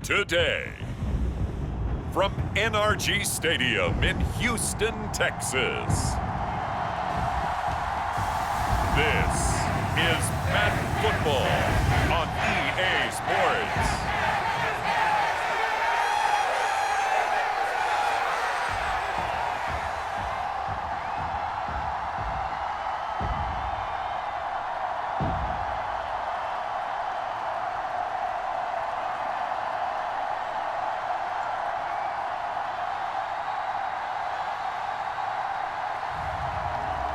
Today, from NRG Stadium in Houston, Texas, this is Madden Football on EA Sports.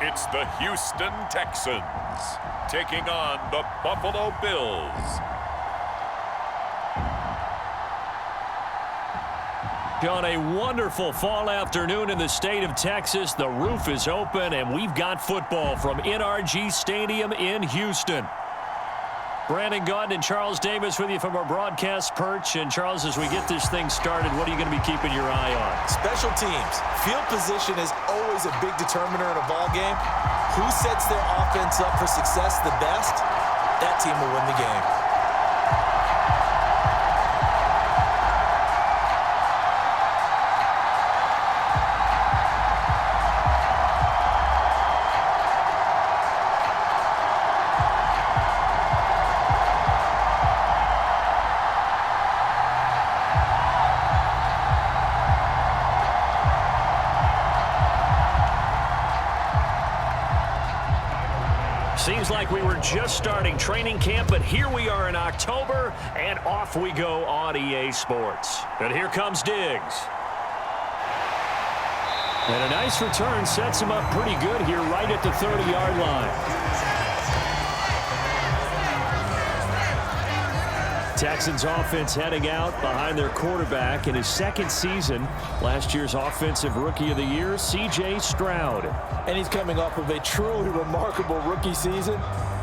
It's the Houston Texans taking on the Buffalo Bills. On a wonderful fall afternoon in the state of Texas, the roof is open and we've got football from NRG Stadium in Houston. Brandon Gaunt and Charles Davis with you from our broadcast perch. And Charles, as we get this thing started, what are you going to be keeping your eye on? Special teams. Field position is always a big determiner in a ball game. Who sets their offense up for success the best, that team will win the game. Seems like we were just starting training camp, but here we are in October, and off we go on EA Sports. And here comes Diggs. And a nice return sets him up pretty good here right at the 30-yard line. Texans offense heading out behind their quarterback in his second season. Last year's Offensive Rookie of the Year, C.J. Stroud. And he's coming off of a truly remarkable rookie season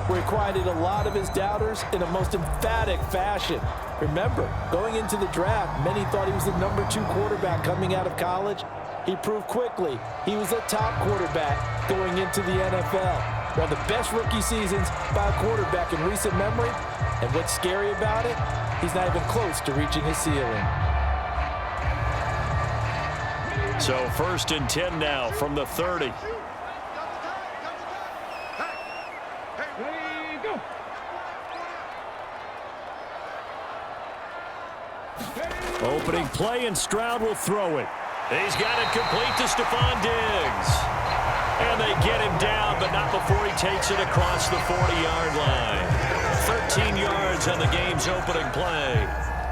where he quieted a lot of his doubters in a most emphatic fashion. Remember, going into the draft, many thought he was the number 2 quarterback coming out of college. He proved quickly he was a top quarterback going into the NFL. One of the best rookie seasons by a quarterback in recent memory. And what's scary about it, he's not even close to reaching his ceiling. So 1st and 10 now from the 30. Opening play, and Stroud will throw it. He's got it complete to Stefon Diggs. And they get him down, but not before he takes it across the 40-yard line. 13 yards on the game's opening play.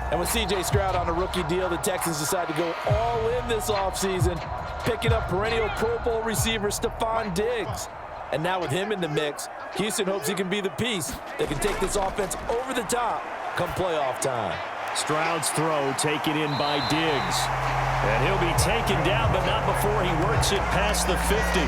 And with C.J. Stroud on a rookie deal, the Texans decide to go all in this offseason, picking up perennial Pro Bowl receiver Stefon Diggs. And now with him in the mix, Houston hopes he can be the piece that can take this offense over the top come playoff time. Stroud's throw taken in by Diggs. And he'll be taken down, but not before he works it past the 50.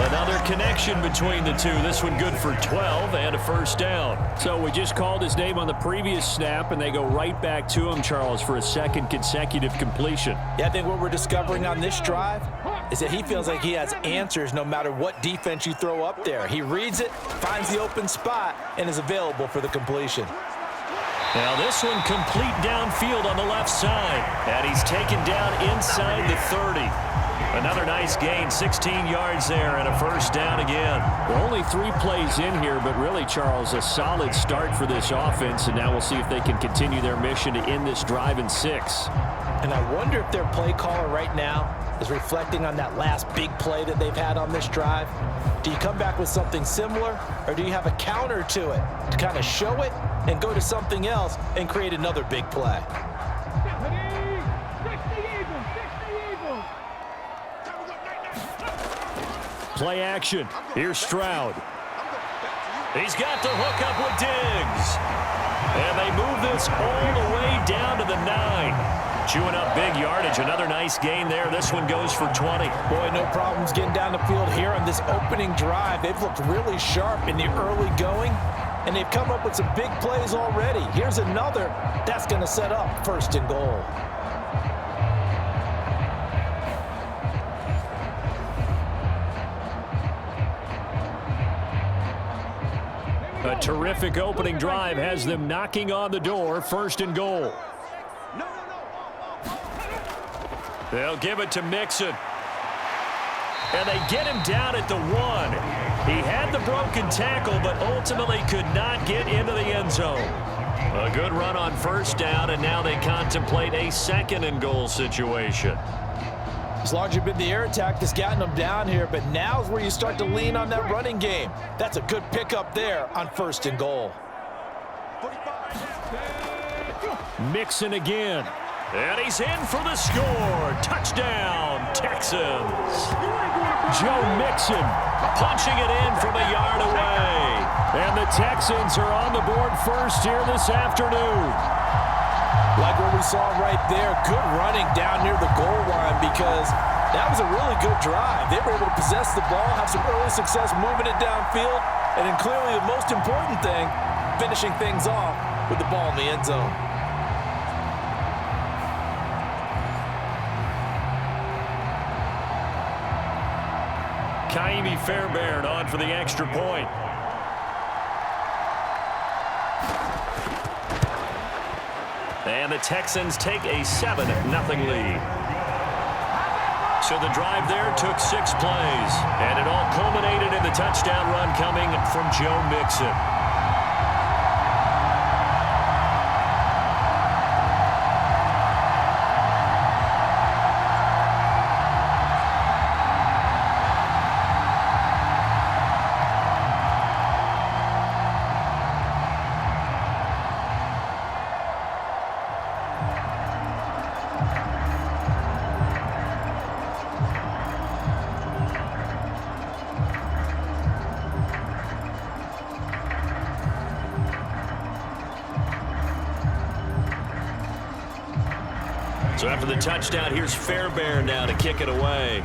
Another connection between the two. This one good for 12 and a first down. So we just called his name on the previous snap, and they go right back to him, Charles, for a second consecutive completion. Yeah, I think what we're discovering on this drive is that he feels like he has answers no matter what defense you throw up there. He reads it, finds the open spot, and is available for the completion. Now this one complete downfield on the left side. And he's taken down inside the 30. Another nice gain, 16 yards there, and a first down again. Well, only 3 plays in here, but really, Charles, a solid start for this offense, and now we'll see if they can continue their mission to end this drive in 6. And I wonder if their play caller right now is reflecting on that last big play that they've had on this drive. Do you come back with something similar, or do you have a counter to it to kind of show it and go to something else and create another big play? Play action. Here's Stroud. He's got the hook up with Diggs. And they move this all the way down to the 9. Chewing up big yardage. Another nice gain there. This one goes for 20. Boy, no problems getting down the field here on this opening drive. They've looked really sharp in the early going, and they've come up with some big plays already. Here's another. That's going to set up 1st and goal. A terrific opening drive has them knocking on the door. 1st and goal. They'll give it to Mixon. And they get him down at the 1. He had the broken tackle, but ultimately could not get into the end zone. A good run on first down, and now they contemplate a 2nd and goal situation. As long as you've been the air attack that's gotten them down here, but now's where you start to lean on that running game. That's a good pickup there on 1st and goal. Mixon again. And he's in for the score. Touchdown, Texans. Joe Mixon punching it in from a yard away. And the Texans are on the board first here this afternoon. Like what we saw right there, good running down near the goal line because that was a really good drive. They were able to possess the ball, have some early success moving it downfield, and then clearly the most important thing, finishing things off with the ball in the end zone. Kaimi Fairbairn on for the extra point. And the Texans take a 7-0 lead. So the drive there took 6 plays, and it all culminated in the touchdown run coming from Joe Mixon. So after the touchdown, here's Fairbairn now to kick it away.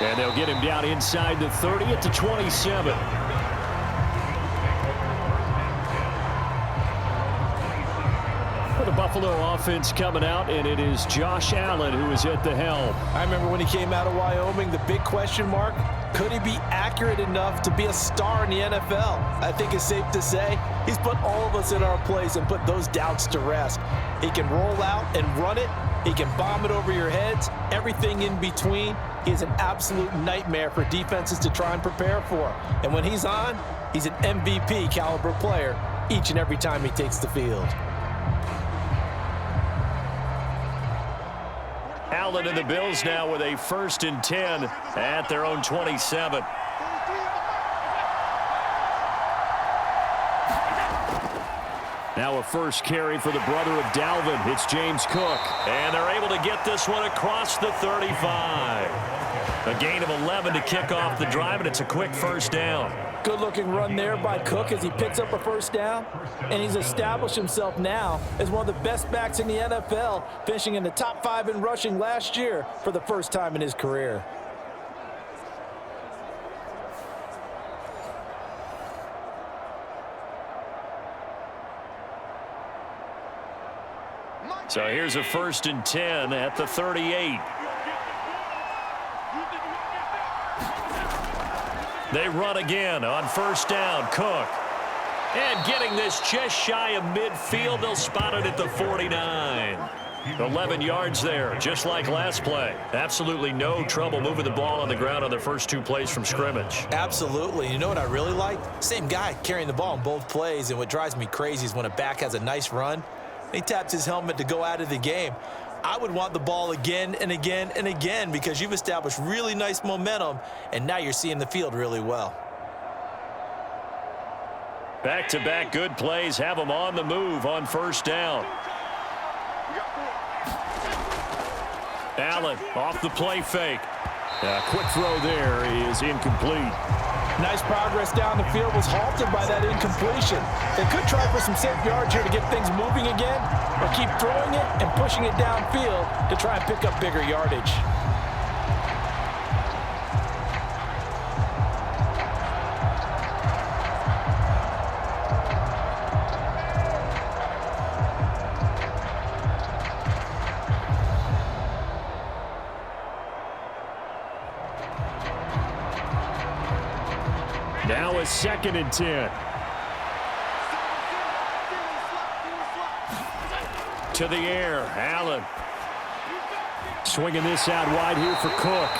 And they'll get him down inside the 30 at the 27. For the Buffalo offense coming out, and it is Josh Allen who is at the helm. I remember when he came out of Wyoming, the big question mark, could he be accurate enough to be a star in the NFL? I think it's safe to say he's put all of us in our place and put those doubts to rest. He can roll out and run it. He can bomb it over your heads. Everything in between. He is an absolute nightmare for defenses to try and prepare for. And when he's on, he's an MVP caliber player each and every time he takes the field. Allen and the Bills now with a 1st and 10 at their own 27. Now a first carry for the brother of Dalvin. It's James Cook. And they're able to get this one across the 35. A gain of 11 to kick off the drive, and it's a quick first down. Good-looking run there by Cook as he picks up a first down, and he's established himself now as one of the best backs in the NFL, finishing in the top 5 in rushing last year for the first time in his career. So here's a 1st and 10 at the 38. They run again on first down. Cook. And getting this just shy of midfield. They'll spot it at the 49. 11 yards there, just like last play. Absolutely no trouble moving the ball on the ground on their first 2 plays from scrimmage. Absolutely. You know what I really like? Same guy carrying the ball in both plays, and what drives me crazy is when a back has a nice run, he taps his helmet to go out of the game. I would want the ball again and again and again because you've established really nice momentum, and now you're seeing the field really well. Back-to-back good plays have them on the move on first down. Allen off the play fake. A quick throw there is incomplete. Nice progress down the field was halted by that incompletion. They could try for some safe yards here to get things moving again, or keep throwing it and pushing it downfield to try and pick up bigger yardage. Now a 2nd and 10. To the air, Allen. Swinging this out wide here for Cook.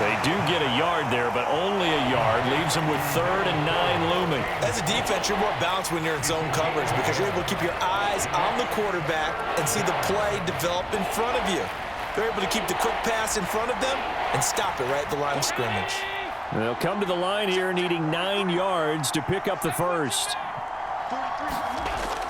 They do get a yard there, but only a yard. Leaves them with 3rd and 9 looming. As a defense, you're more balanced when you're in zone coverage because you're able to keep your eyes on the quarterback and see the play develop in front of you. They're able to keep the quick pass in front of them and stop it right at the line of scrimmage. They'll come to the line here needing 9 yards to pick up the first.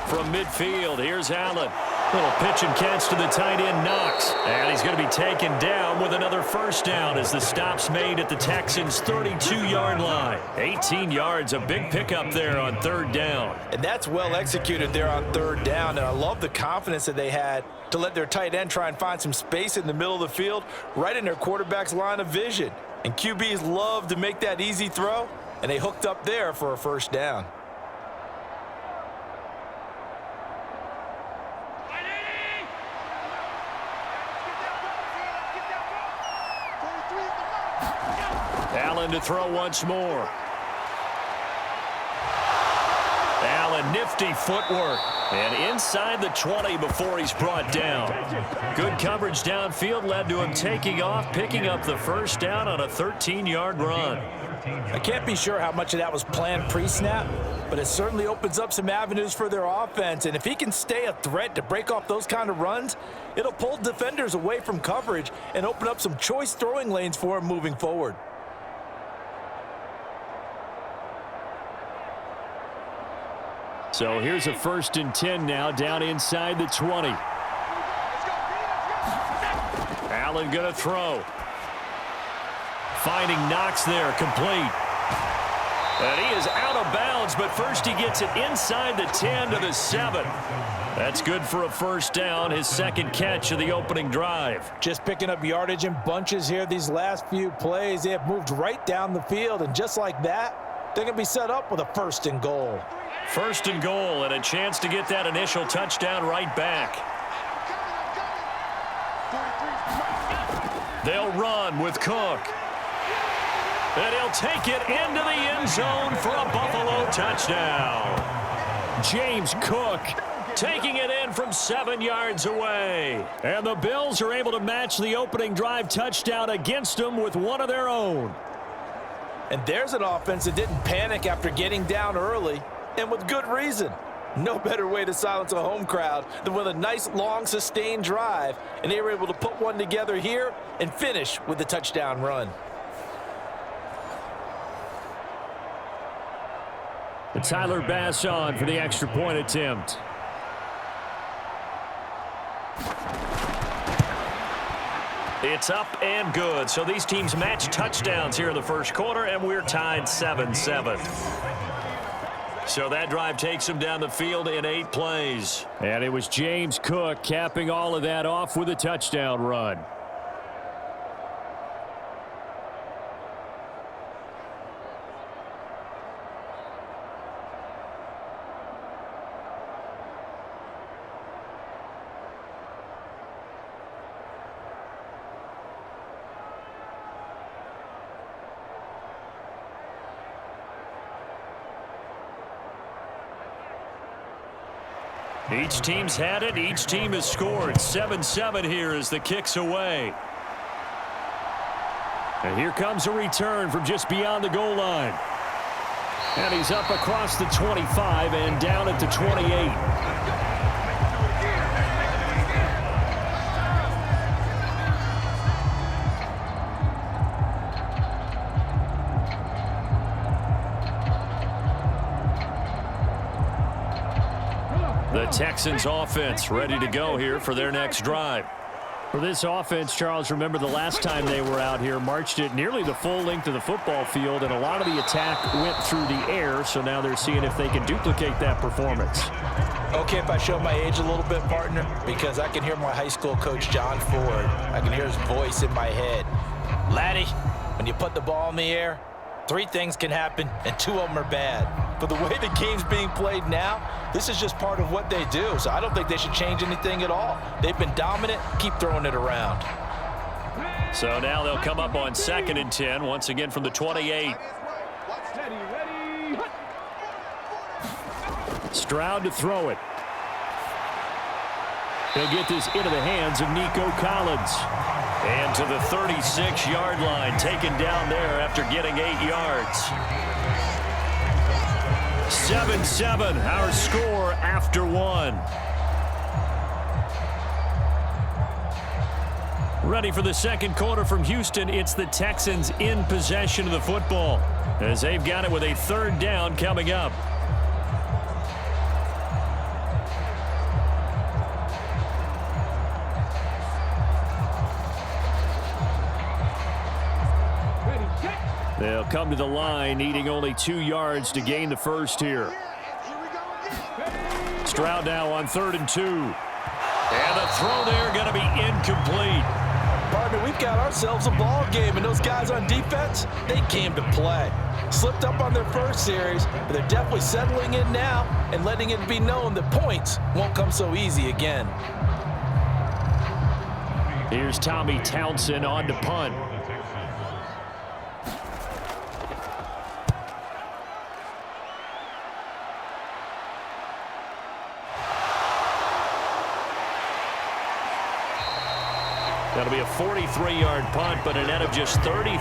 From midfield, here's Allen. Little pitch and catch to the tight end, Knox. And he's going to be taken down with another first down as the stop's made at the Texans' 32-yard line. 18 yards, a big pickup there on 3rd down. And that's well executed there on 3rd down. And I love the confidence that they had to let their tight end try and find some space in the middle of the field, right in their quarterback's line of vision. And QBs love to make that easy throw, and they hooked up there for a first down. Allen to throw once more. Allen, nifty footwork. And inside the 20 before he's brought down. Good coverage downfield led to him taking off, picking up the first down on a 13-yard run. I can't be sure how much of that was planned pre-snap, but it certainly opens up some avenues for their offense. And if he can stay a threat to break off those kind of runs, it'll pull defenders away from coverage and open up some choice throwing lanes for him moving forward. So here's a 1st and 10 now, down inside the 20. Allen going to throw. Finding Knox there, complete. And he is out of bounds, but first he gets it inside the 10 to the 7. That's good for a first down, his 2nd catch of the opening drive. Just picking up yardage in bunches here these last few plays. They have moved right down the field, and just like that, they're going to be set up with a 1st and goal. 1st and goal, and a chance to get that initial touchdown right back. They'll run with Cook. And he'll take it into the end zone for a Buffalo touchdown. James Cook taking it in from 7 yards away. And the Bills are able to match the opening drive touchdown against them with one of their own. And there's an offense that didn't panic after getting down early, and with good reason. No better way to silence a home crowd than with a nice, long, sustained drive. And they were able to put one together here and finish with the touchdown run. And Tyler Bass on for the extra point attempt. It's up and good. So these teams match touchdowns here in the first quarter, and we're tied 7-7. So that drive takes them down the field in 8 plays. And it was James Cook capping all of that off with a touchdown run. Each team's had it. Each team has scored. 7-7 here as the kick's away. And here comes a return from just beyond the goal line. And he's up across the 25 and down at the 28. The Texans offense ready to go here for their next drive. For this offense, Charles, remember the last time they were out here, marched it nearly the full length of the football field, and a lot of the attack went through the air, so now they're seeing if they can duplicate that performance. Okay, if I show my age a little bit, partner, because I can hear my high school coach, John Ford. I can hear his voice in my head. Laddie, when you put the ball in the air, 3 things can happen, and 2 of them are bad. But the way the game's being played now, this is just part of what they do. So I don't think they should change anything at all. They've been dominant. Keep throwing it around. So now they'll come up on 2nd and 10, once again from the 28. Stroud to throw it. He'll get this into the hands of Nico Collins. And to the 36-yard line, taken down there after getting 8 yards. 7-7, our score after 1. Ready for the second quarter from Houston. It's the Texans in possession of the football as they've got it with a third down coming up. They'll come to the line, needing only 2 yards to gain the first here. Stroud now on 3rd and 2. And the throw there going to be incomplete. Partner, we've got ourselves a ball game, and those guys on defense, they came to play. Slipped up on their first series, but they're definitely settling in now and letting it be known that points won't come so easy again. Here's Tommy Townsend on to punt. That'll be a 43-yard punt, but a net of just 33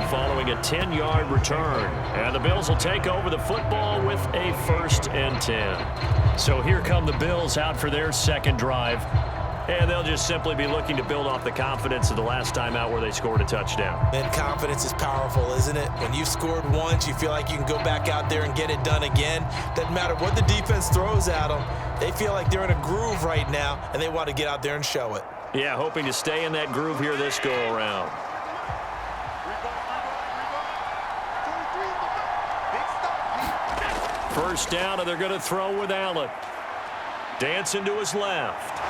following a 10-yard return. And the Bills will take over the football with a 1st and 10. So here come the Bills out for their second drive. And they'll just simply be looking to build off the confidence of the last time out where they scored a touchdown. And confidence is powerful, isn't it? When you've scored once, you feel like you can go back out there and get it done again. Doesn't matter what the defense throws at them. They feel like they're in a groove right now, and they want to get out there and show it. Yeah, hoping to stay in that groove here this go-around. First down, and they're going to throw with Allen. Dancing to his left.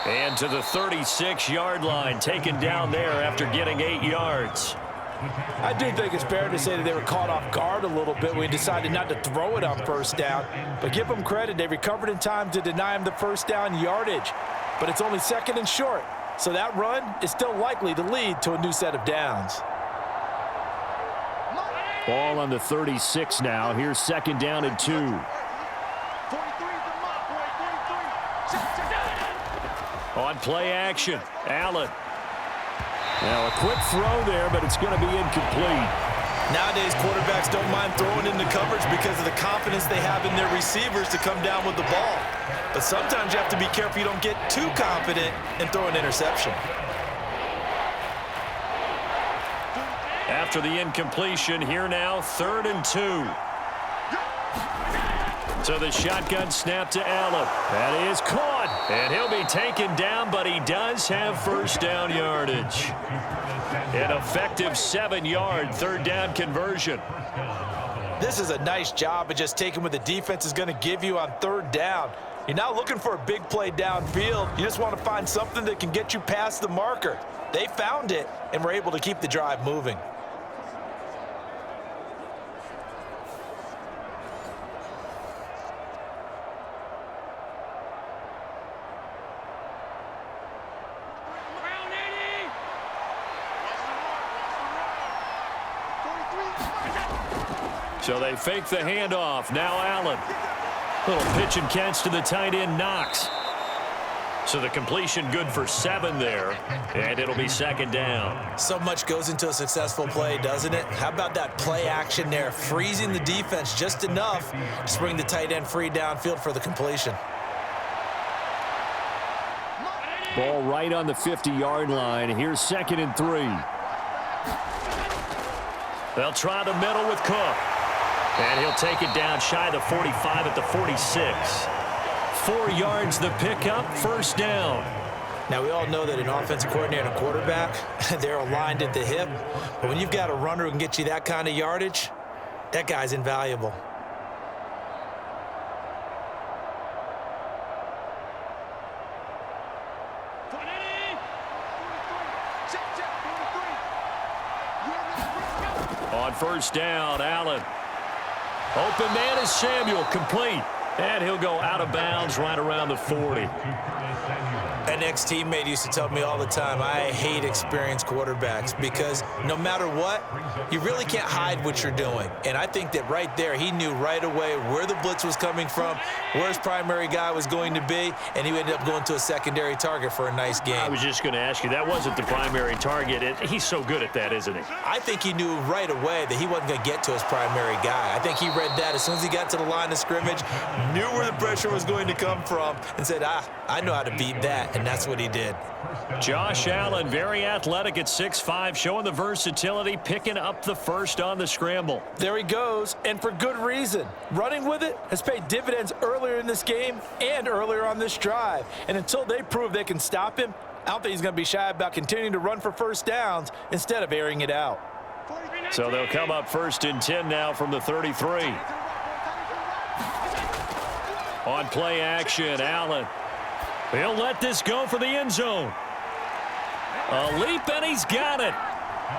And to the 36-yard line, taken down there after getting 8 yards. I do think it's fair to say that they were caught off guard a little bit when he decided not to throw it on first down. But give them credit, they recovered in time to deny him the first down yardage. But it's only 2nd and short, so that run is still likely to lead to a new set of downs. Ball on the 36 now. Here's 2nd down and 2. On play action, Allen. Now a quick throw there, but it's going to be incomplete. Nowadays, quarterbacks don't mind throwing into coverage because of the confidence they have in their receivers to come down with the ball. But sometimes you have to be careful you don't get too confident and throw an interception. After the incompletion, here now, 3rd and 2. So the shotgun snap to Allen. That is caught. And he'll be taken down, but he does have first down yardage. An effective 7-yard 3rd down conversion. This is a nice job of just taking what the defense is going to give you on 3rd down. You're not looking for a big play downfield. You just want to find something that can get you past the marker. They found it and were able to keep the drive moving. So they fake the handoff. Now Allen. Little pitch and catch to the tight end, Knox. So the completion good for 7 there, and it'll be 2nd down. So much goes into a successful play, doesn't it? How about that play action there, freezing the defense just enough to bring the tight end free downfield for the completion. Ball right on the 50-yard line. Here's 2nd and 3. They'll try the middle with Cook. And he'll take it down shy of the 45 at the 46. 4 yards the pickup, 1st down. Now, we all know that an offensive coordinator and a quarterback, they're aligned at the hip. But when you've got a runner who can get you that kind of yardage, that guy's invaluable. On 1st down, Allen. Open man is Samuel, complete. And he'll go out of bounds right around the 40. An ex-teammate used to tell me all the time, I hate experienced quarterbacks because no matter what, you really can't hide what you're doing. And I think that right there, he knew right away where the blitz was coming from, where his primary guy was going to be, and he ended up going to a secondary target for a nice game. I was just going to ask you, that wasn't the primary target. He's so good at that, isn't he? I think he knew right away that he wasn't going to get to his primary guy. I think he read that as soon as he got to the line of scrimmage, knew where the pressure was going to come from, and said, I know how to beat that, and that's what he did. Josh Allen, very athletic at 6'5", showing the versatility, picking up the first on the scramble. There he goes, and for good reason. Running with it has paid dividends earlier in this game and earlier on this drive. And until they prove they can stop him, I don't think he's going to be shy about continuing to run for first downs instead of airing it out. So they'll come up 1st and 10 now from the 33. On play action, Allen. He'll let this go for the end zone. A leap, and he's got it.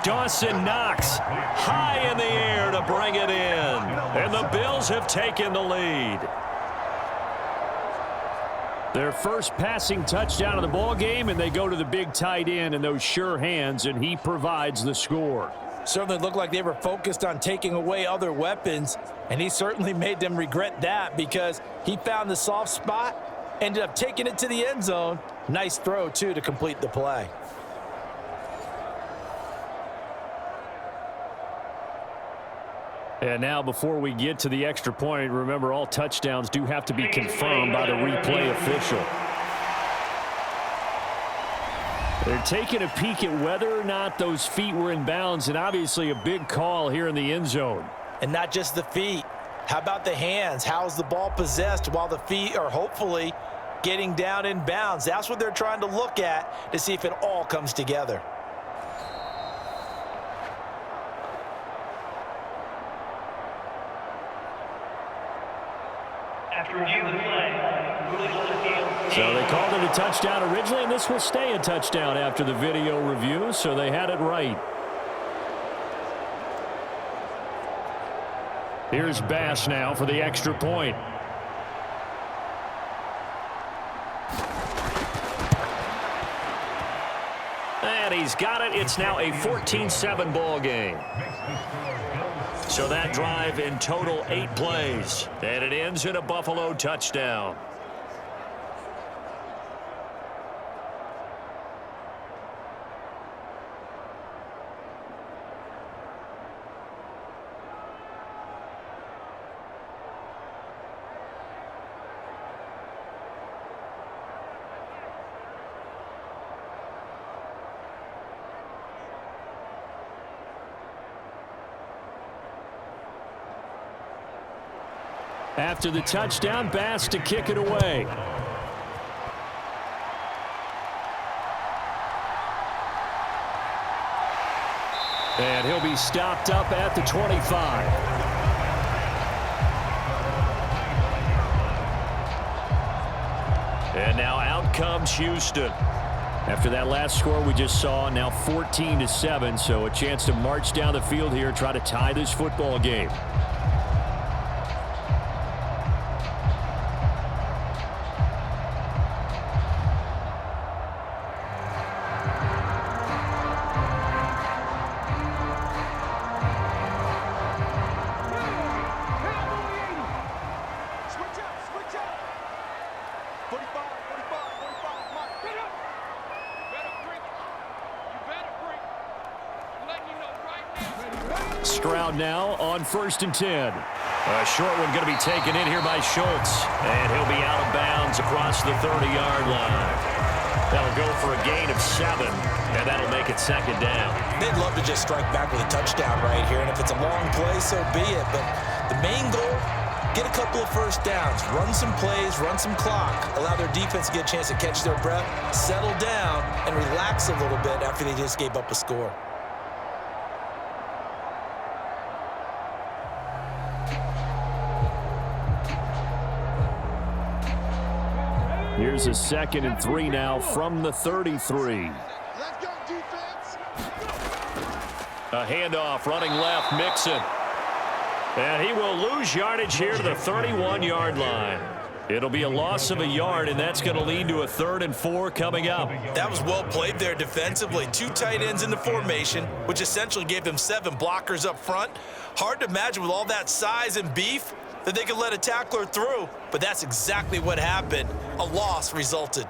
Dawson Knox high in the air to bring it in. And the Bills have taken the lead. Their first passing touchdown of the ball game, and they go to the big tight end in those sure hands, and he provides the score. Certainly looked like they were focused on taking away other weapons, and he certainly made them regret that because he found the soft spot, ended up taking it to the end zone. Nice throw, too, to complete the play. And now before we get to the extra point, remember all touchdowns do have to be confirmed by the replay official. They're taking a peek at whether or not those feet were in bounds, and obviously a big call here in the end zone. And not just the feet. How about the hands? How's the ball possessed while the feet are hopefully getting down in bounds? That's what they're trying to look at to see if it all comes together. So they called it a touchdown originally, and this will stay a touchdown after the video review, so they had it right. Here's Bass now for the extra point. And he's got it. It's now a 14-7 ball game. So that drive in total 8 plays, and it ends in a Buffalo touchdown. After the touchdown, Bass to kick it away. And he'll be stopped up at the 25. And now out comes Houston. After that last score we just saw, now 14-7, so a chance to march down the field here, try to tie this football game. Stroud now on 1st and 10. A short one going to be taken in here by Schultz. And he'll be out of bounds across the 30-yard line. That'll go for a gain of 7, and that'll make it 2nd down. They'd love to just strike back with a touchdown right here, and if it's a long play, so be it. But the main goal, get a couple of first downs, run some plays, run some clock, allow their defense to get a chance to catch their breath, settle down, and relax a little bit after they just gave up a score. Here's a 2nd and 3 now from the 33. Let's go, defense. A handoff running left, Mixon. And he will lose yardage here to the 31-yard line. It'll be a loss of a yard, and that's going to lead to a 3rd and 4 coming up. That was well played there defensively. 2 tight ends in the formation, which essentially gave them 7 blockers up front. Hard to imagine with all that size and beef that they could let a tackler through, but that's exactly what happened. A loss resulted.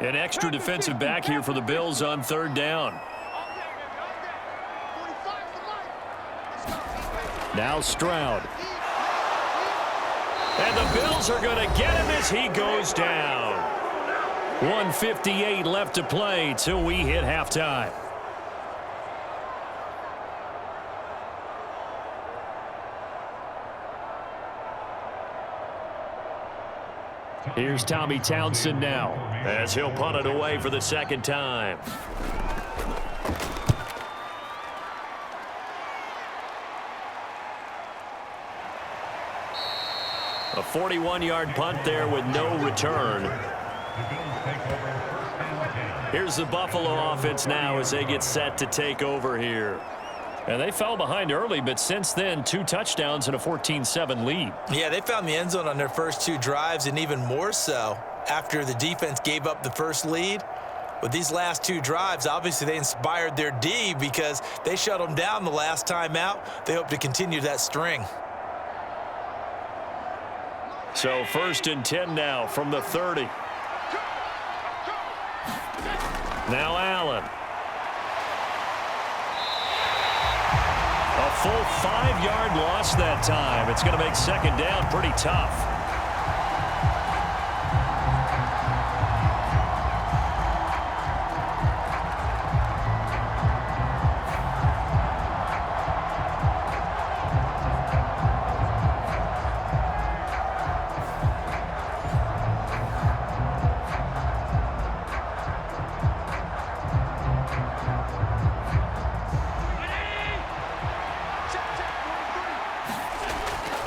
An extra defensive back here for the Bills on 3rd down. Now Stroud. And the Bills are going to get him as he goes down. 1:58 left to play till we hit halftime. Here's Tommy Townsend now as he'll punt it away for the 2nd time. A 41-yard punt there with no return. Here's the Buffalo offense now as they get set to take over here. And they fell behind early, but since then, 2 touchdowns and a 14-7 lead. Yeah, they found the end zone on their first 2 drives, and even more so after the defense gave up the first lead. With these last 2 drives, obviously they inspired their D because they shut them down the last time out. They hope to continue that string. So 1st and 10 now from the 30. Now Allen. A full 5-yard loss that time. It's going to make 2nd down pretty tough.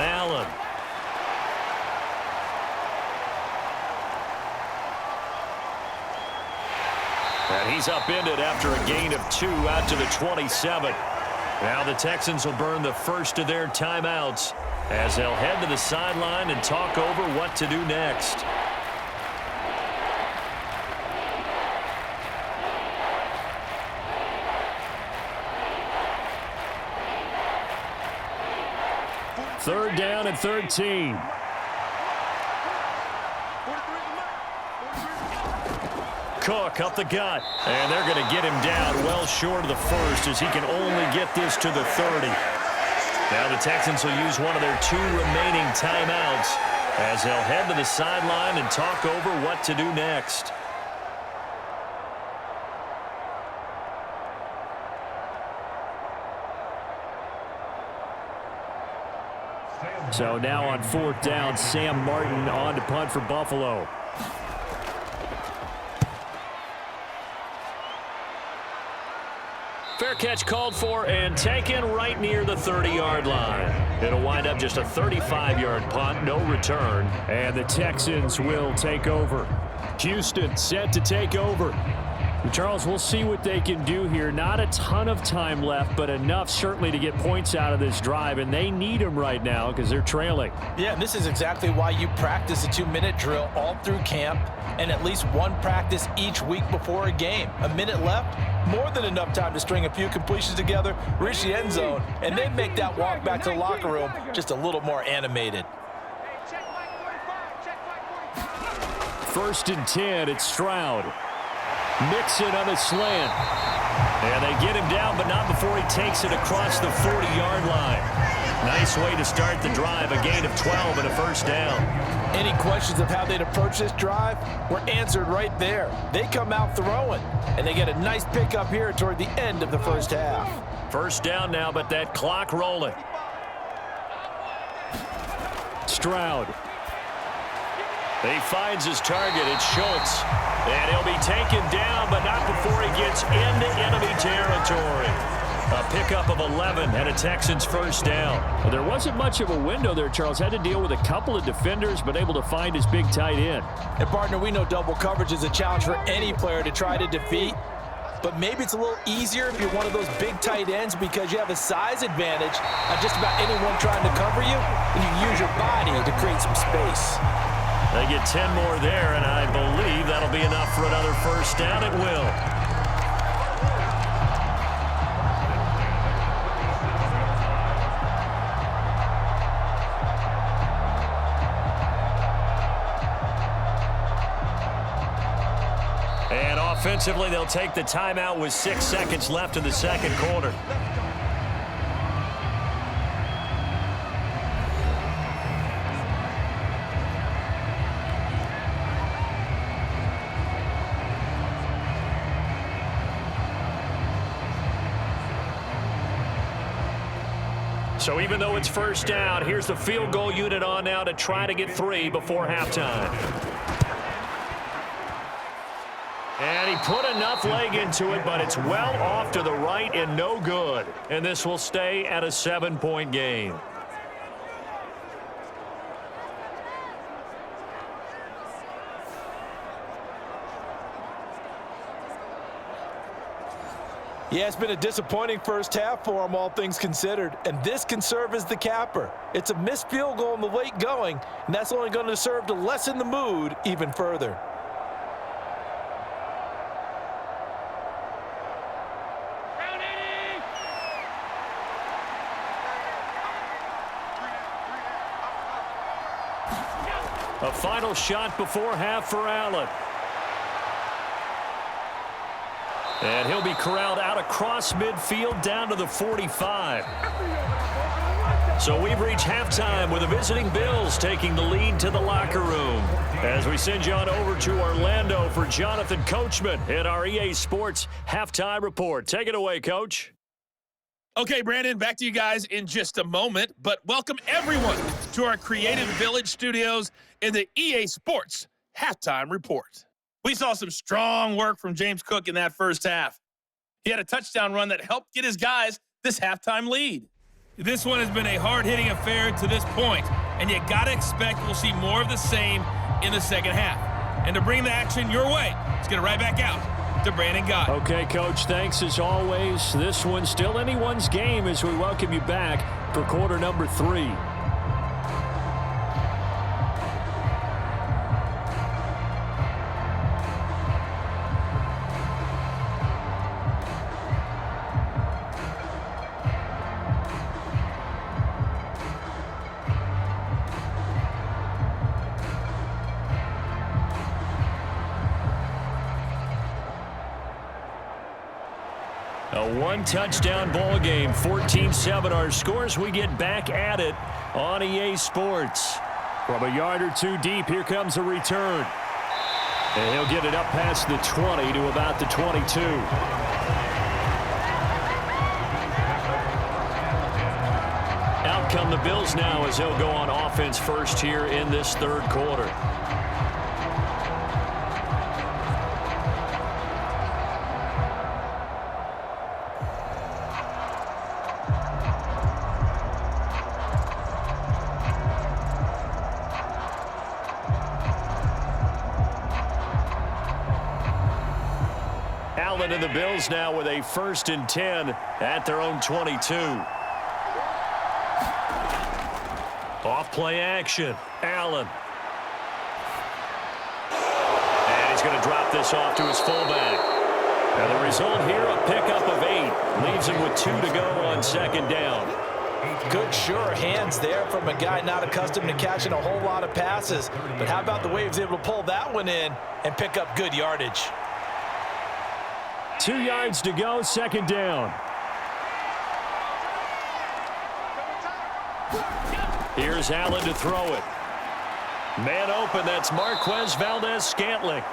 Allen. And he's upended after a gain of 2 out to the 27. Now the Texans will burn the first of their timeouts as they'll head to the sideline and talk over what to do next. Third down and 13. Cook up the gut, and they're going to get him down well short of the first as he can only get this to the 30. Now the Texans will use one of their 2 remaining timeouts as they'll head to the sideline and talk over what to do next. So now on 4th down, Sam Martin on to punt for Buffalo. Fair catch called for and taken right near the 30-yard line. It'll wind up just a 35-yard punt, no return, and the Texans will take over. Houston set to take over. Charles, we'll see what they can do here. Not a ton of time left, but enough certainly to get points out of this drive, and they need them right now because they're trailing. Yeah, and this is exactly why you practice a 2-minute drill all through camp and at least 1 practice each week before a game. A minute left, more than enough time to string a few completions together, reach the end zone, and then make that walk back to the locker room just a little more animated. 1st and 10, it's Stroud. Mixon on the slant. And they get him down, but not before he takes it across the 40-yard line. Nice way to start the drive, a gain of 12 and a 1st down. Any questions of how they'd approach this drive were answered right there. They come out throwing, and they get a nice pickup here toward the end of the first half. 1st down now, but that clock rolling. Stroud. He finds his target. It's Schultz. And he'll be taken down, but not before he gets into enemy territory. A pickup of 11 and a Texans first down. Well, there wasn't much of a window there, Charles. Had to deal with a couple of defenders, but able to find his big tight end. And, partner, we know double coverage is a challenge for any player to try to defeat. But maybe it's a little easier if you're one of those big tight ends because you have a size advantage on just about anyone trying to cover you, and you can use your body to create some space. They get 10 more there, and I believe that'll be enough for another first down. It will. And offensively, they'll take the timeout with 6 seconds left in the second quarter. So even though it's first down, here's the field goal unit on now to try to get 3 before halftime. And he put enough leg into it, but it's well off to the right and no good. And this will stay at a 7-point game. Yeah, it's been a disappointing first half for him, all things considered. And this can serve as the capper. It's a missed field goal in the late going, and that's only going to serve to lessen the mood even further. A final shot before half for Allen. And he'll be corralled out across midfield down to the 45. So we've reached halftime with the visiting Bills taking the lead to the locker room. As we send you on over to Orlando for Jonathan Coachman in our EA Sports Halftime Report. Take it away, Coach. Okay, Brandon, back to you guys in just a moment. But welcome everyone to our Creative Village studios in the EA Sports Halftime Report. We saw some strong work from James Cook in that first half. He had a touchdown run that helped get his guys this halftime lead. This one has been a hard-hitting affair to this point, and you got to expect we'll see more of the same in the second half. And to bring the action your way, let's get it right back out to Brandon Gott. Okay, Coach, thanks as always. This one's still anyone's game as we welcome you back for quarter number 3. A one-touchdown ball game, 14-7 our scores. We get back at it on EA Sports. From a yard or two deep, here comes a return. And he'll get it up past the 20 to about the 22. Out come the Bills now as they'll go on offense first here in this third quarter. Allen and the Bills now with a 1st and 10 at their own 22. Off play action. Allen. And he's going to drop this off to his fullback. And the result here, a pickup of 8. Leaves him with 2 to go on second down. Good, sure hands there from a guy not accustomed to catching a whole lot of passes. But how about the way he was able to pull that one in and pick up good yardage? 2 yards to go, second down. Here's Allen to throw it. Man open, that's Marquez Valdez-Scantling.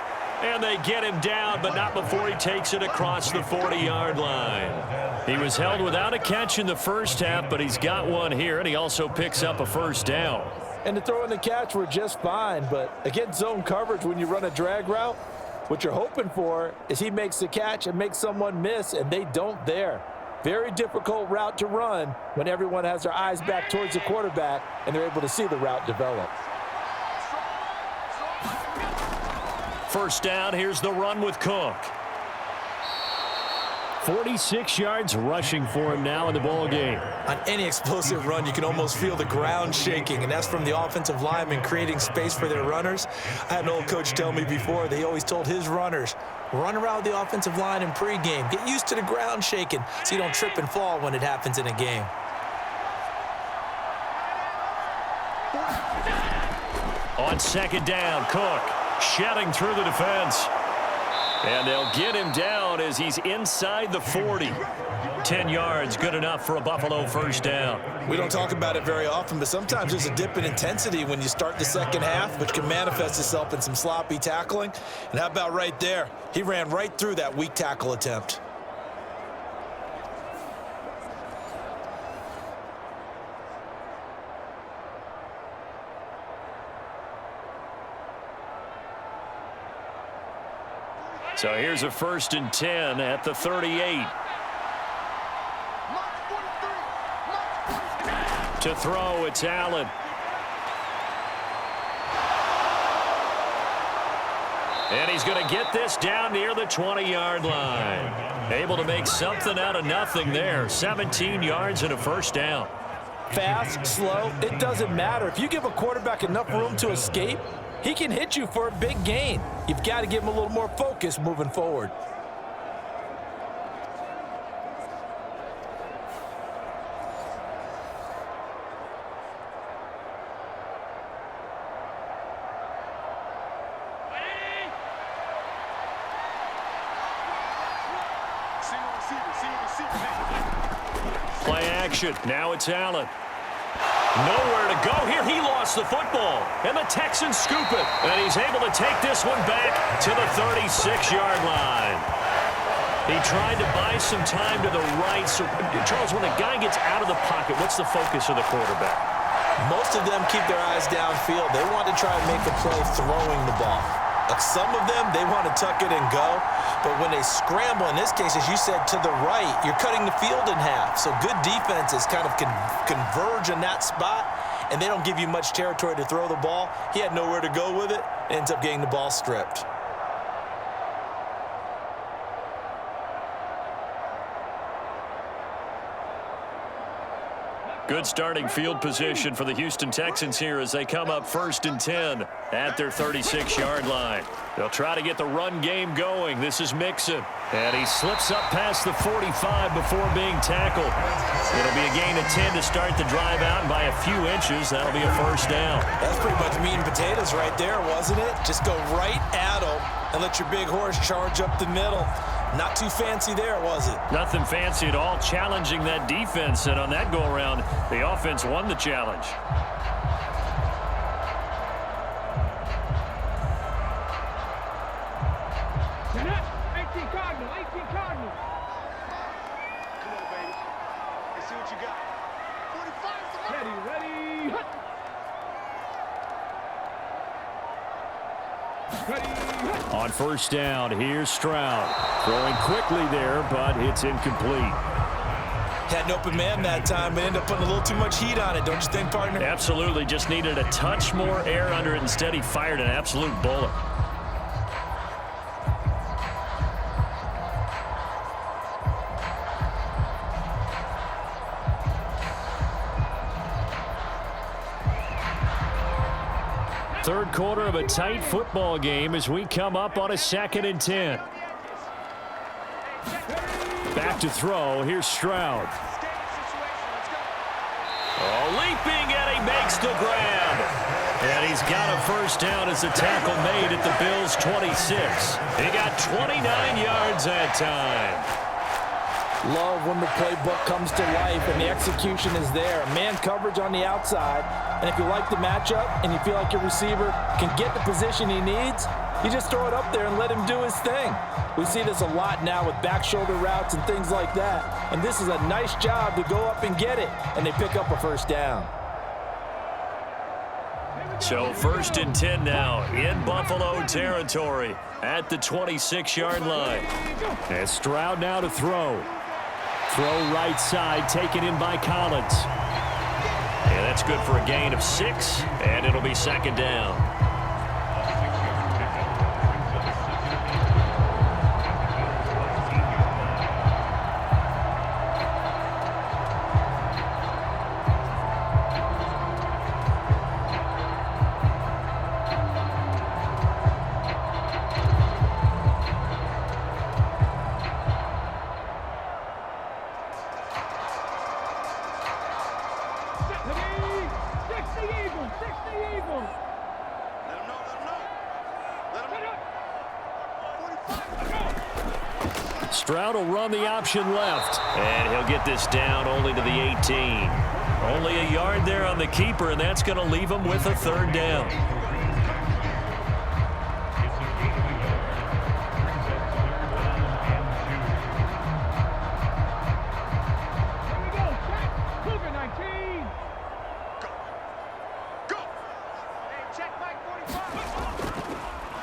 And they get him down, but not before he takes it across the 40-yard line. He was held without a catch in the first half, but he's got one here, and he also picks up a first down. And the throw and the catch were just fine, but against zone coverage when you run a drag route, what you're hoping for is he makes the catch and makes someone miss, and they don't there. Very difficult route to run when everyone has their eyes back towards the quarterback and they're able to see the route develop. First down, here's the run with Cook. 46 yards rushing for him now in the ball game. On any explosive run, you can almost feel the ground shaking, and that's from the offensive linemen creating space for their runners. I had an old coach tell me before, they always told his runners, run around the offensive line in pregame. Get used to the ground shaking so you don't trip and fall when it happens in a game. On second down, Cook shedding through the defense. And they'll get him down as he's inside the 40. 10 yards, good enough for a Buffalo first down. We don't talk about it very often, but sometimes there's a dip in intensity when you start the second half, which can manifest itself in some sloppy tackling. And how about right there? He ran right through that weak tackle attempt. So here's a 1st and 10 at the 38. To throw, it's Allen. And he's going to get this down near the 20-yard line. Able to make something out of nothing there. 17 yards and a first down. Fast, slow, it doesn't matter. If you give a quarterback enough room to escape, he can hit you for a big gain. You've got to give him a little more focus moving forward. Play action. Now it's Allen. Nowhere to go here. He lost the football. And the Texans scoop it. And he's able to take this one back to the 36-yard line. He tried to buy some time to the right. So, Charles, when a guy gets out of the pocket, what's the focus of the quarterback? Most of them keep their eyes downfield. They want to try and make a play throwing the ball. Some of them, they want to tuck it and go. But when they scramble, in this case, as you said, to the right, you're cutting the field in half. So good defenses kind of converge in that spot, and they don't give you much territory to throw the ball. He had nowhere to go with it, ends up getting the ball stripped. Good starting field position for the Houston Texans here as they come up 1st and 10 at their 36-yard line. They'll try to get the run game going. This is Mixon. And he slips up past the 45 before being tackled. It'll be a gain of 10 to start the drive out, and by a few inches, that'll be a first down. That's pretty much meat and potatoes right there, wasn't it? Just go right at him and let your big horse charge up the middle. Not too fancy there, was it? Nothing fancy at all, challenging that defense. And on that go-around, the offense won the challenge. On first down, here's Stroud. Throwing quickly there, but it's incomplete. Had an open man that time, but ended up putting a little too much heat on it, don't you think, partner? Absolutely. Just needed a touch more air under it. Instead, he fired an absolute bullet. Third quarter of a tight football game as we come up on a 2nd and 10. Back to throw. Here's Stroud. Oh, leaping, and he makes the grab. And he's got a first down as the tackle made at the Bills' 26. He got 29 yards that time. Love when the playbook comes to life and the execution is there. Man coverage on the outside. And if you like the matchup and you feel like your receiver can get the position he needs, you just throw it up there and let him do his thing. We see this a lot now with back shoulder routes and things like that. And this is a nice job to go up and get it. And they pick up a first down. So 1st and 10 now in Buffalo territory at the 26-yard line. And Stroud now to throw. Throw right side, taken in by Collins. And that's good for a gain of 6, and it'll be second down. Stroud will run the option left. And he'll get this down only to the 18. Only a yard there on the keeper, and that's going to leave him with a third down.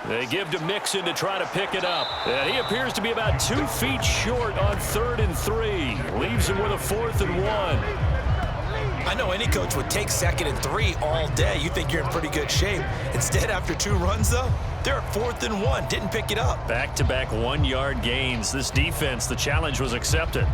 They give to Mixon to try to pick it up. And he appears to be about 2 feet short on 3rd and 3. Leaves him with a 4th and 1. I know any coach would take 2nd and 3 all day. You think you're in pretty good shape. Instead, after 2 runs, though, they're at 4th and 1. Didn't pick it up. Back-to-back 1-yard gains. This defense, the challenge was accepted.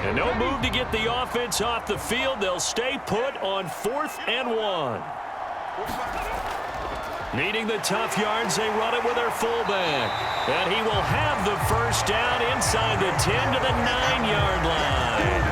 And no move to get the offense off the field. They'll stay put on 4th and 1. Needing the tough yards, they run it with their fullback. And he will have the first down inside the 10 to the 9-yard line.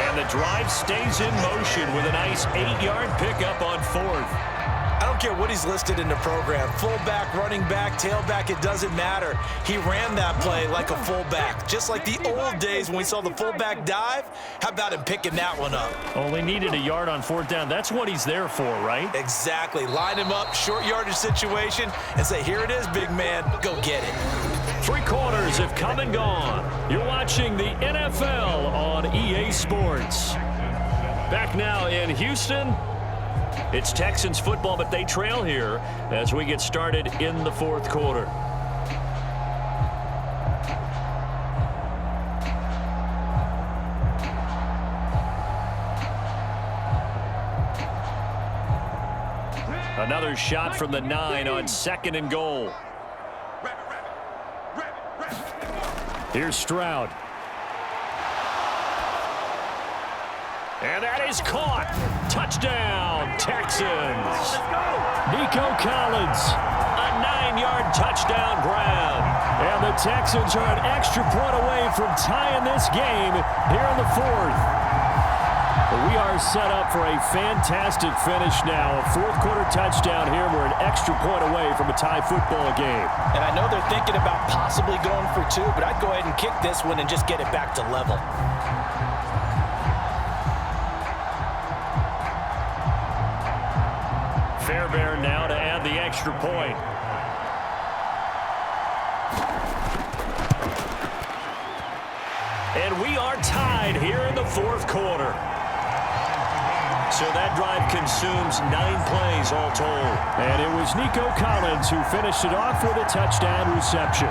And the drive stays in motion with a nice 8-yard pickup on 4th. I don't care what he's listed in the program. Fullback, running back, tailback, it doesn't matter. He ran that play like a fullback. Just like the old days when we saw the fullback dive. How about him picking that one up? Only needed a yard on 4th down. That's what he's there for, right? Exactly. Line him up, short yardage situation, and say, here it is, big man. Go get it. 3 quarters have come and gone. You're watching the NFL on EA Sports. Back now in Houston. It's Texans football, but they trail here as we get started in the 4th quarter. Another shot from the 9 on 2nd and goal. Here's Stroud. And that is caught. Touchdown, Texans. Nico Collins, a 9-yard touchdown grab. And the Texans are an extra point away from tying this game here in the 4th. We are set up for a fantastic finish now. A 4th quarter touchdown here. We're an extra point away from a tie football game. And I know they're thinking about possibly going for 2, but I'd go ahead and kick this one and just get it back to level. Fairbairn now to add the extra point. And we are tied here in the 4th quarter. So that drive consumes 9 plays all told. And it was Nico Collins who finished it off with a touchdown reception.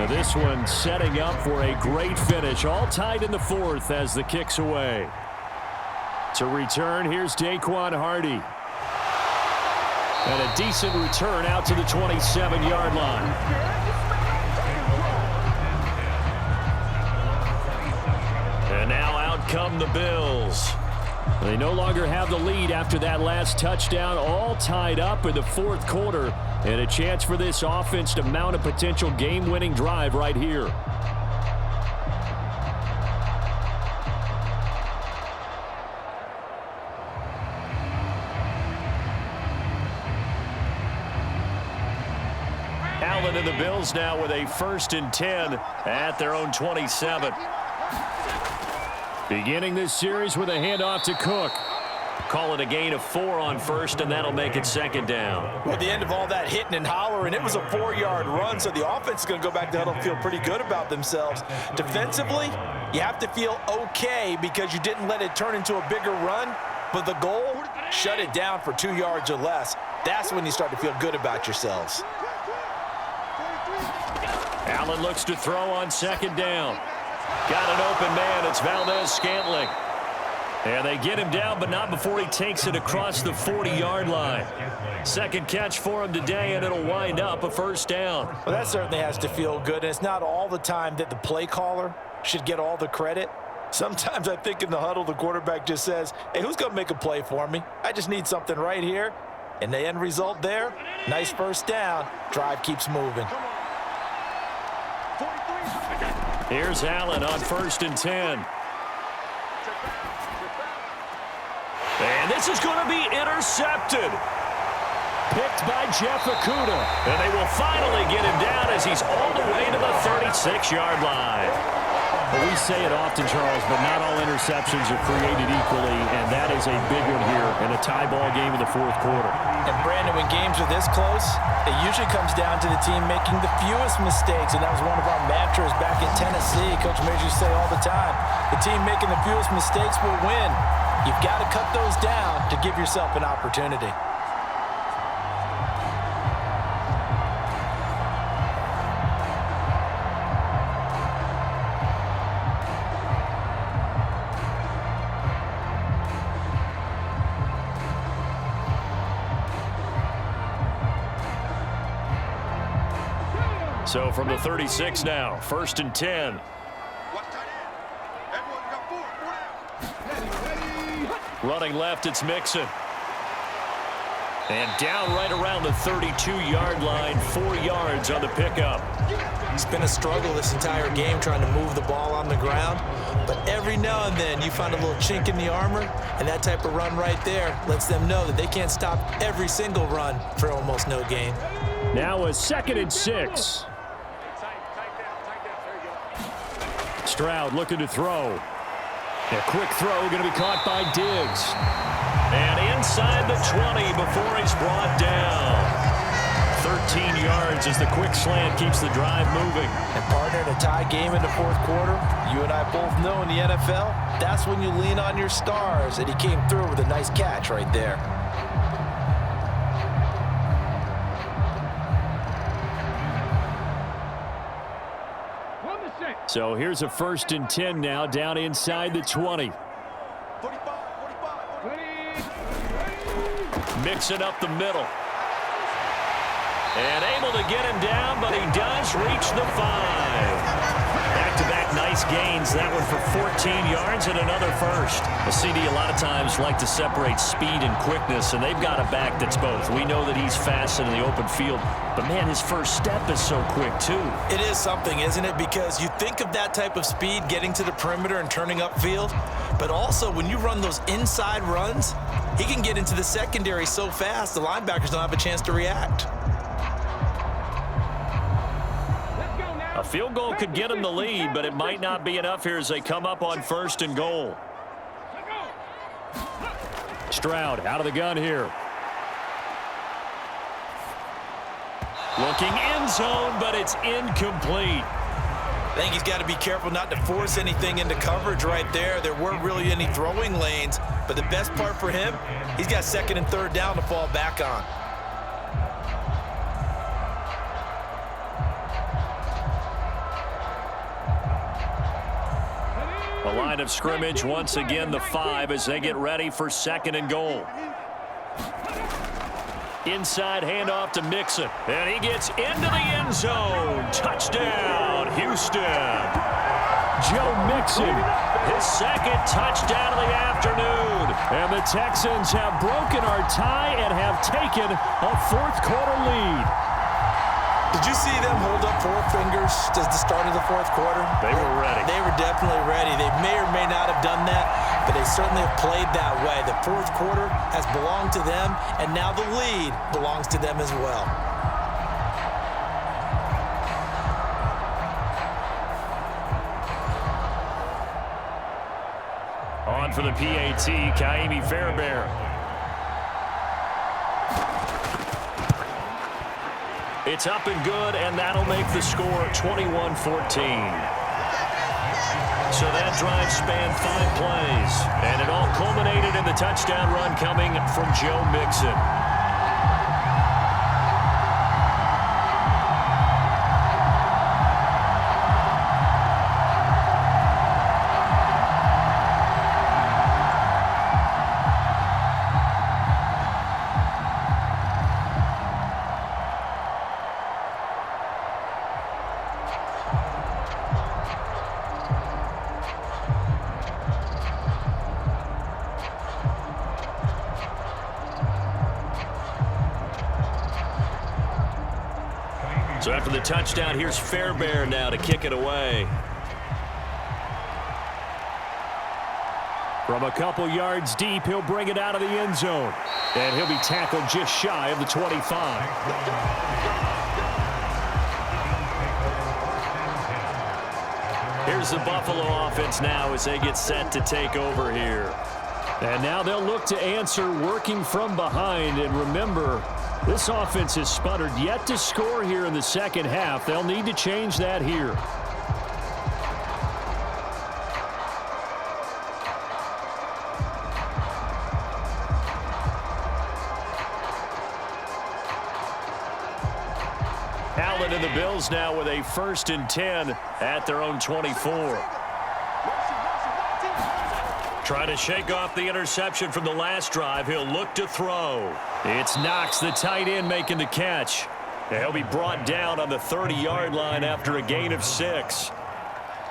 This one setting up for a great finish. All tied in the 4th as the kick's away. To return, here's Daquan Hardy. And a decent return out to the 27-yard line. And now out come the Bills. They no longer have the lead after that last touchdown. All tied up in the 4th quarter. And a chance for this offense to mount a potential game-winning drive right here. Allen and the Bills now with a 1st and 10 at their own 27. Beginning this series with a handoff to Cook. Call it a gain of 4 on 1st, and that'll make it 2nd down. Well, at the end of all that hitting and hollering, it was a 4-yard run, so the offense is going to go back to huddle and feel pretty good about themselves. Defensively, you have to feel okay because you didn't let it turn into a bigger run, but the goal, shut it down for 2 yards or less. That's when you start to feel good about yourselves. Allen looks to throw on 2nd down. Got an open man. It's Valdez-Scantling. And they get him down, but not before he takes it across the 40-yard line. 2nd catch for him today, and it'll wind up a 1st down. Well, that certainly has to feel good, and it's not all the time that the play caller should get all the credit. Sometimes I think in the huddle, the quarterback just says, hey, who's going to make a play for me? I just need something right here. And the end result there, nice 1st down. Drive keeps moving. Here's Allen on 1st and 10. And this is going to be intercepted. Picked by Jeff Okudah. And they will finally get him down as he's all the way to the 36-yard line. Well, we say it often, Charles, but not all interceptions are created equally, and that is a big one here in a tie ball game in the 4th quarter. And, Brandon, when games are this close, it usually comes down to the team making the fewest mistakes, and that was one of our mantras back in Tennessee. Coach Major used to say all the time, the team making the fewest mistakes will win. You've got to cut those down to give yourself an opportunity. So from the 36 now, 1st and 10. Running left, it's Mixon. And down right around the 32-yard line, 4 yards on the pickup. It's been a struggle this entire game trying to move the ball on the ground. But every now and then you find a little chink in the armor, and that type of run right there lets them know that they can't stop every single run for almost no gain. Now a 2nd and 6. Stroud looking to throw. A quick throw going to be caught by Diggs. And inside the 20 before he's brought down. 13 yards as the quick slant keeps the drive moving. And partner, in a tie game in the 4th quarter, you and I both know in the NFL, that's when you lean on your stars. And he came through with a nice catch right there. So here's a 1st and 10 now, down inside the 20. Mixing up the middle. And able to get him down, but he does reach the 5. Back-to-back nice gains. That one for 14 yards and another 1st. A CD a lot of times like to separate speed and quickness, and they've got a back that's both. We know that he's fast in the open field, but man, his first step is so quick too. It is something, isn't it? Because you think of that type of speed getting to the perimeter and turning upfield, but also when you run those inside runs, he can get into the secondary so fast the linebackers don't have a chance to react. A field goal could get him the lead, but it might not be enough here as they come up on 1st and goal. Stroud out of the gun here. Looking end zone, but it's incomplete. I think he's got to be careful not to force anything into coverage right there. There weren't really any throwing lanes, but the best part for him, he's got 2nd and 3rd down to fall back on. The line of scrimmage, once again, the 5 as they get ready for 2nd and goal. Inside handoff to Mixon. And he gets into the end zone. Touchdown, Houston. Joe Mixon, his second touchdown of the afternoon. And the Texans have broken our tie and have taken a fourth-quarter lead. Did you see them hold up 4 fingers at the start of the fourth quarter? They were ready. They were definitely ready. They may or may not have done that, but they certainly have played that way. The fourth quarter has belonged to them, and now the lead belongs to them as well. On for the PAT, Kaimi Fairbairn. It's up and good, and that'll make the score 21-14. So that drive spanned 5 plays, and it all culminated in the touchdown run coming from Joe Mixon. So after the touchdown, here's Fairbairn now to kick it away. From a couple yards deep, he'll bring it out of the end zone. And he'll be tackled just shy of the 25. Here's the Buffalo offense now as they get set to take over here. And now they'll look to answer working from behind. And remember, this offense has sputtered yet to score here in the second half. They'll need to change that here. Allen and the Bills now with a 1st and 10 at their own 24. Trying to shake off the interception from the last drive. He'll look to throw. It's Knox, the tight end, making the catch. He'll be brought down on the 30-yard line after a gain of 6.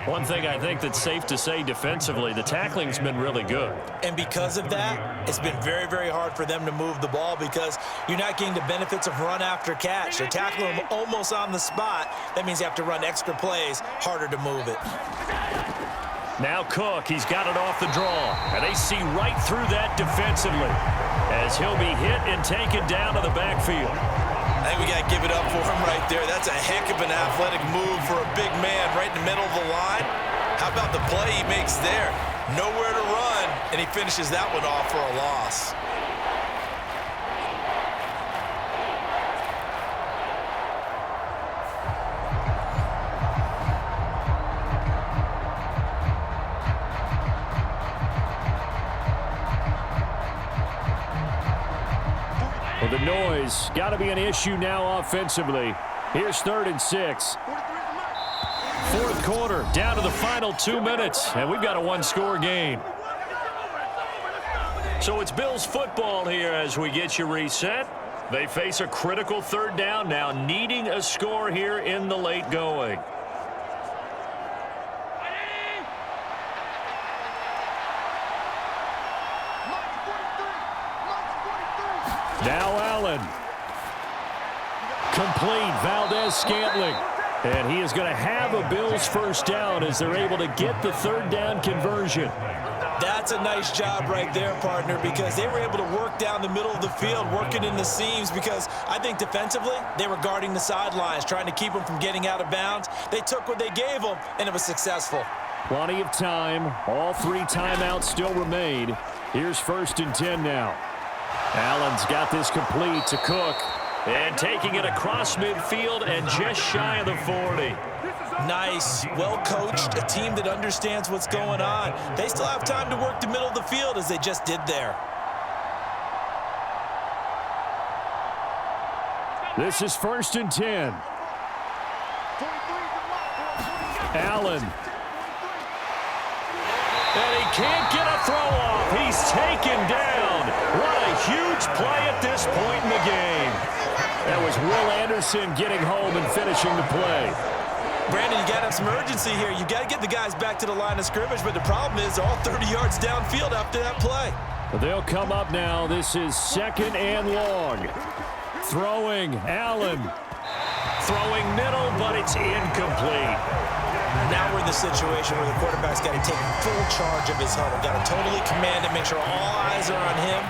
One thing I think that's safe to say defensively, the tackling's been really good. And because of that, it's been very, very hard for them to move the ball because you're not getting the benefits of run after catch. They're tackling them almost on the spot. That means you have to run extra plays, harder to move it. Now Cook, he's got it off the draw. And they see right through that defensively as he'll be hit and taken down to the backfield. I think we got to give it up for him right there. That's a heck of an athletic move for a big man right in the middle of the line. How about the play he makes there? Nowhere to run, and he finishes that one off for a loss. Well, the noise got to be an issue now offensively. Here's 3rd and 6. Fourth quarter, down to the final 2 minutes, and we've got a 1-score game. So it's Bills football here as we get you reset. They face a critical 3rd down now, needing a score here in the late going. Now Allen. Complete, Valdez-Scantling. And he is going to have a Bills 1st down as they're able to get the 3rd down conversion. That's a nice job right there, partner, because they were able to work down the middle of the field, working in the seams, because I think defensively they were guarding the sidelines, trying to keep them from getting out of bounds. They took what they gave them, and it was successful. Plenty of time. All 3 timeouts still remain. Here's 1st and 10 now. Allen's got this complete to Cook. And taking it across midfield and just shy of the 40. Nice, well-coached, a team that understands what's going on. They still have time to work the middle of the field as they just did there. This is 1st and 10. Allen. And he can't get a throw off. He's taken down. What a huge play at this point in the game. That was Will Anderson getting home and finishing the play. Brandon, you got to have some urgency here. You got to get the guys back to the line of scrimmage, but the problem is they're all 30 yards downfield after that play. They'll come up now. This is 2nd and long. Throwing, Allen. Throwing middle, but it's incomplete. Now we're in the situation where the quarterback's got to take full charge of his huddle. Got to totally command it, make sure all eyes are on him.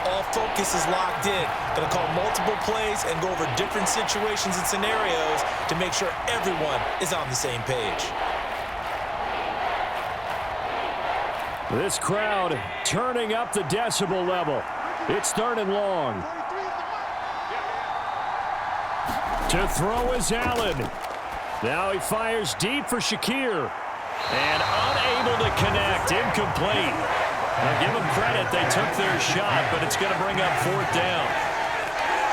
All focus is locked in. Going to call multiple plays and go over different situations and scenarios to make sure everyone is on the same page. This crowd turning up the decibel level. It's 3rd and long. To throw is Allen. Now he fires deep for Shakir. And unable to connect. Incomplete. Now give them credit. They took their shot, but it's going to bring up 4th down.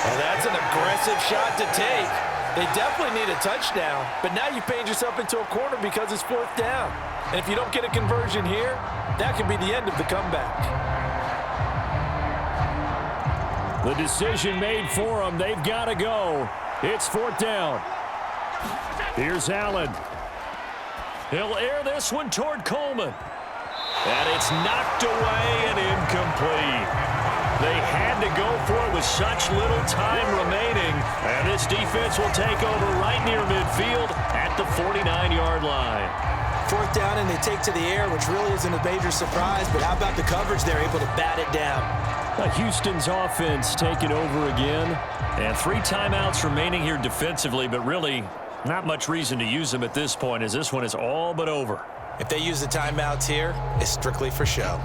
Well, that's an aggressive shot to take. They definitely need a touchdown, but now you paint yourself into a corner because it's 4th down. And if you don't get a conversion here, that could be the end of the comeback. The decision made for them. They've got to go. It's 4th down. Here's Allen. He'll air this one toward Coleman. And it's knocked away and incomplete. They had to go for it with such little time remaining. And this defense will take over right near midfield at the 49-yard line. 4th down and they take to the air, which really isn't a major surprise. But how about the coverage? They're able to bat it down. Houston's offense taking over again. And 3 timeouts remaining here defensively, but really not much reason to use them at this point as this one is all but over. If they use the timeouts here, it's strictly for show.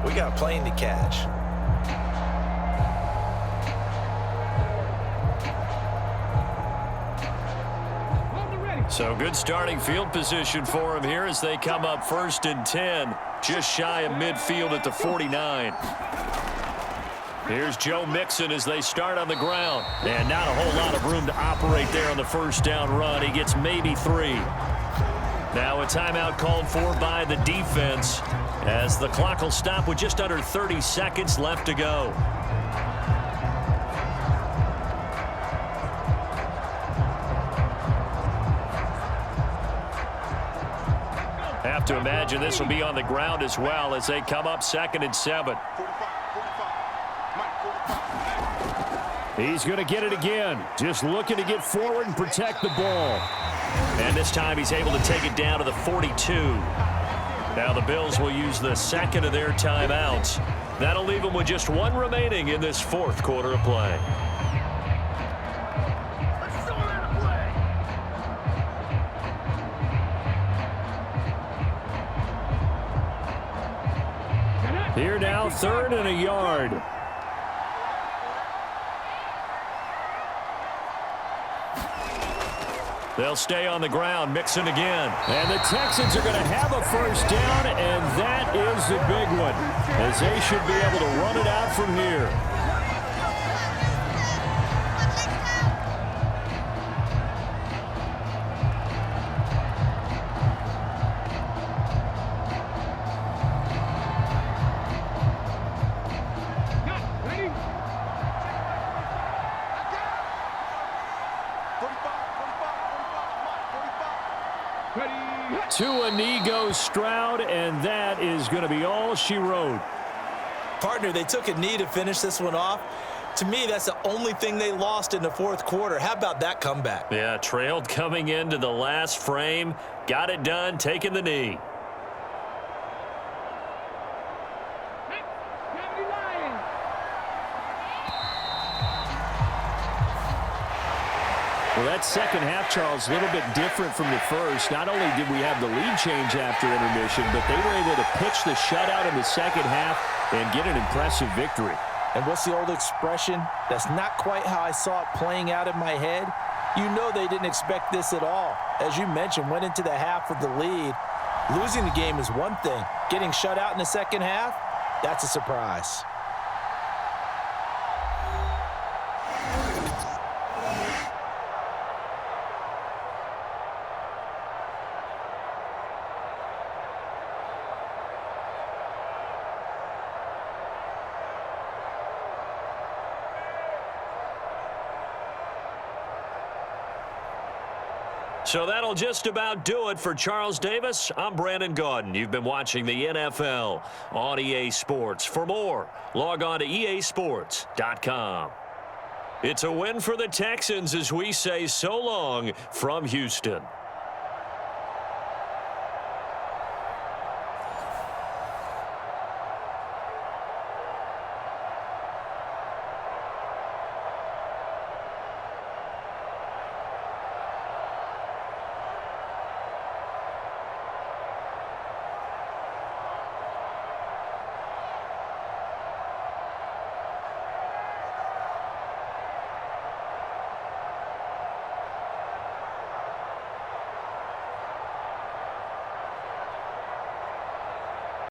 We got a plane to catch. So good starting field position for them here as they come up 1st and 10, just shy of midfield at the 49. Here's Joe Mixon as they start on the ground. And not a whole lot of room to operate there on the 1st down run. He gets maybe 3. Now a timeout called for by the defense as the clock will stop with just under 30 seconds left to go. Have to imagine this will be on the ground as well as they come up 2nd and 7. He's going to get it again. Just looking to get forward and protect the ball. And this time he's able to take it down to the 42. Now the Bills will use the 2nd of their timeouts. That'll leave them with just 1 remaining in this 4th quarter of play. Here now, 3rd and a yard. They'll stay on the ground. Mixon again. And the Texans are going to have a 1st down, and that is the big one, as they should be able to run it out from here. To a knee goes Stroud, and that is going to be all she wrote. Partner, they took a knee to finish this one off. To me, that's the only thing they lost in the 4th quarter. How about that comeback? Yeah, trailed coming into the last frame. Got it done, taking the knee. Well, that 2nd half, Charles, a little bit different from the 1st. Not only did we have the lead change after intermission, but they were able to pitch the shutout in the 2nd half and get an impressive victory. And what's the old expression? That's not quite how I saw it playing out in my head. You know they didn't expect this at all. As you mentioned, went into the half with the lead. Losing the game is one thing. Getting shut out in the 2nd half, that's a surprise. So that'll just about do it for Charles Davis. I'm Brandon Gaudin. You've been watching the NFL on EA Sports. For more, log on to easports.com. It's a win for the Texans as we say so long from Houston.